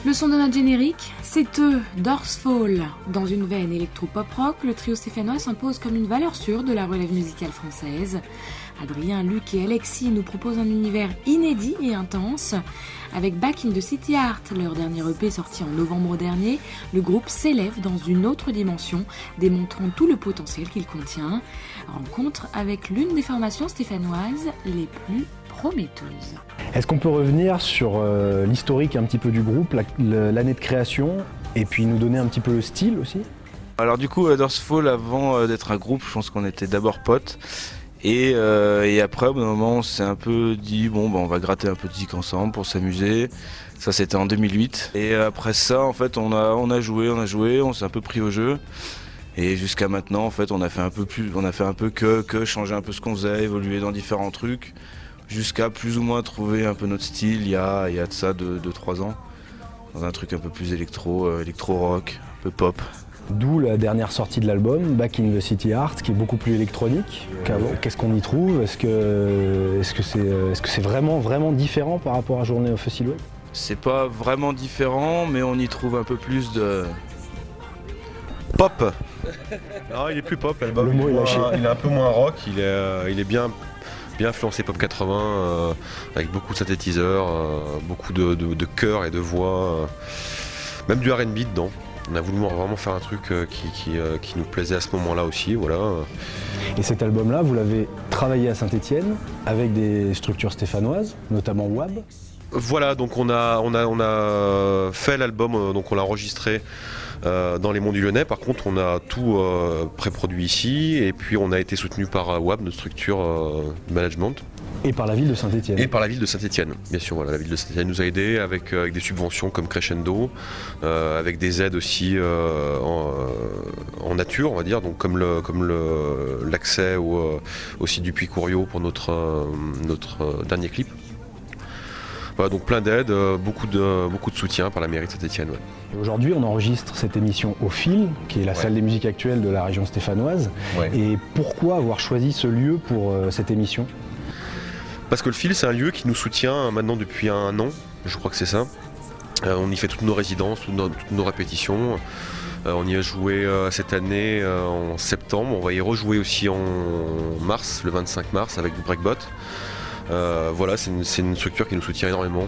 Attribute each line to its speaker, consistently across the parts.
Speaker 1: Le son de notre générique, c'est eux, Dorsfall. Dans une veine électro-pop rock, le trio stéphanois s'impose comme une valeur sûre de la relève musicale française. Adrien, Luc et Alexis nous proposent un univers inédit et intense. Avec Back in the City Art, leur dernier EP sorti en novembre dernier, le groupe s'élève dans une autre dimension, démontrant tout le potentiel qu'il contient. Rencontre avec l'une des formations stéphanoises les plus prometteuses.
Speaker 2: Est-ce qu'on peut revenir sur l'historique un petit peu du groupe, l'année de création, et puis nous donner un petit peu le style aussi ?
Speaker 3: Alors du coup, Dorsfall, avant d'être un groupe, je pense qu'on était d'abord potes. Et après, au bout d'un moment, on s'est un peu dit, on va gratter un peu de zik ensemble pour s'amuser. Ça, c'était en 2008. Et après ça, en fait, on a joué, on s'est un peu pris au jeu. Et jusqu'à maintenant, en fait, on a fait un peu que changer un peu ce qu'on faisait, évoluer dans différents trucs, jusqu'à plus ou moins trouver un peu notre style il y a de ça 2-3 ans. Dans un truc un peu plus électro-rock, un peu pop.
Speaker 2: D'où la dernière sortie de l'album, Back in the City Art, qui est beaucoup plus électronique qu'avant. Qu'est-ce qu'on y trouve ? Est-ce que c'est vraiment différent par rapport à Journée of a Silhouette ?
Speaker 3: C'est pas vraiment différent, mais on y trouve un peu plus de pop.
Speaker 4: Non, il est plus pop l'album.
Speaker 2: Le mot est lâché.
Speaker 4: Il est un peu moins rock, il est bien influencé pop 80, avec beaucoup de synthétiseurs, beaucoup de chœurs et de voix, même du R&B dedans. On a voulu vraiment faire un truc qui nous plaisait à ce moment-là aussi, voilà.
Speaker 2: Et cet album-là, vous l'avez travaillé à Saint-Étienne avec des structures stéphanoises, notamment WAB.
Speaker 4: Voilà, donc on a fait l'album, donc on l'a enregistré dans les Monts du Lyonnais. Par contre, on a tout pré-produit ici, et puis on a été soutenu par WAB, notre structure de management.
Speaker 2: Et par la ville de Saint-Étienne.
Speaker 4: Et par la ville de Saint-Étienne, bien sûr. Voilà, la ville de Saint-Étienne nous a aidés avec des subventions comme Crescendo, avec des aides aussi en nature, on va dire, donc comme l'accès au site du Puy-Couriot pour notre dernier clip. Voilà, donc plein d'aides, beaucoup de soutien par la mairie de Saint-Étienne. Ouais.
Speaker 2: Aujourd'hui, on enregistre cette émission au Fil, qui est la salle des musiques actuelles de la région stéphanoise. Ouais. Et pourquoi avoir choisi ce lieu pour cette émission ?
Speaker 4: Parce que le Fil, c'est un lieu qui nous soutient maintenant depuis 1 an, je crois que c'est ça. On y fait toutes nos résidences, toutes nos répétitions. On y a joué cette année en septembre. On va y rejouer aussi en mars, le 25 mars, avec du Breakbot. Voilà, c'est une structure qui nous soutient énormément.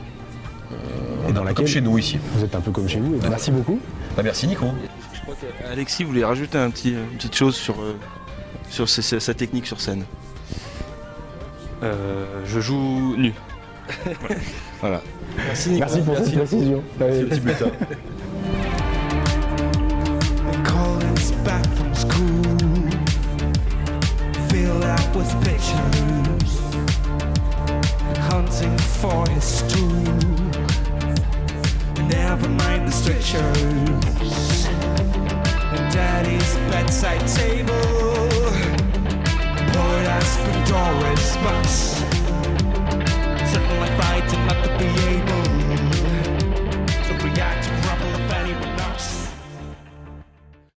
Speaker 2: Et dans laquelle
Speaker 4: comme chez nous ici.
Speaker 2: Vous êtes un peu comme chez vous. Merci beaucoup.
Speaker 4: Merci Nico.
Speaker 3: Je crois qu'Alexis voulait rajouter une petite chose sur sa technique sur scène.
Speaker 5: Je joue nu.
Speaker 3: Voilà.
Speaker 2: Merci Nico. Merci pour cette précision.
Speaker 4: C'est le petit bulletin.
Speaker 6: Hunting for his stool. Never mind the strictures. Daddy's bedside table. Lord has been Doris Bucks. Certainly fighting not to be able.